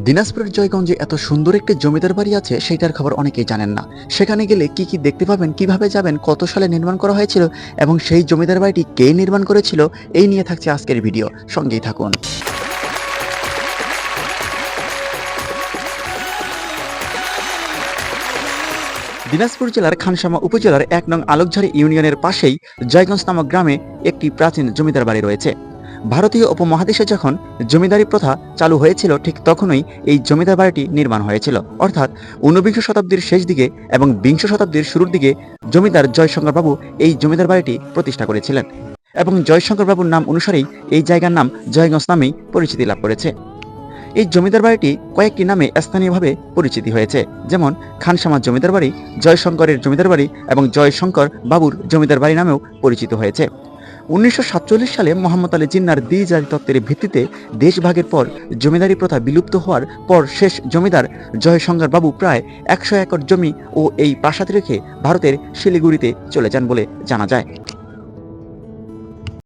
দিনাজপুরের জয়গঞ্জে এত সুন্দর একটি জমিদার বাড়ি আছে সেটার খবর অনেকেই জানেন না। সেখানে গেলে কি কি দেখতে পাবেন, কিভাবে যাবেন, কত সালে নির্মাণ করা হয়েছিল এবং সেই জমিদার বাড়িটি কে নির্মাণ করেছিল, এই নিয়ে থাকছে আজকের ভিডিও। সঙ্গেই থাকুন। দিনাজপুর জেলার খানসামা উপজেলার ১ নং আলোকঝাড়ি ইউনিয়নের পাশেই জয়গঞ্জ নামক গ্রামে একটি প্রাচীন জমিদার বাড়ি রয়েছে। ভারতীয় উপমহাদেশে যখন জমিদারি প্রথা চালু হয়েছিল ঠিক তখনই এই জমিদার বাড়িটি নির্মাণ হয়েছিল, অর্থাৎ ঊনবিংশ শতাব্দীর শেষ দিকে এবং বিংশ শতাব্দীর শুরুর দিকে জমিদার জয়শঙ্কর বাবু এই জমিদার বাড়িটি প্রতিষ্ঠা করেছিলেন এবং জয়শঙ্কর বাবুর নাম অনুসারেই এই জায়গার নাম জয়গঞ্জ নামেই পরিচিতি লাভ করেছে। এই জমিদার বাড়িটি কয়েকটি নামে স্থানীয়ভাবে পরিচিতি হয়েছে, যেমন খানসামা জমিদার বাড়ি, জয়শঙ্করের জমিদার বাড়ি এবং জয়শঙ্কর বাবুর জমিদার বাড়ি নামেও পরিচিত হয়েছে। ১৯৪৭ সালে মোহাম্মদ আলী জিন্নার দ্বিজাতি তত্ত্বের ভিত্তিতে দেশভাগের পর জমিদারি প্রথা বিলুপ্ত হওয়ার পর শেষ জমিদার জয়শঙ্কর বাবু প্রায় ১০০ একর জমি ও এই প্রাসাদ রেখে ভারতের শিলিগুড়িতে চলে যান বলে জানা যায়।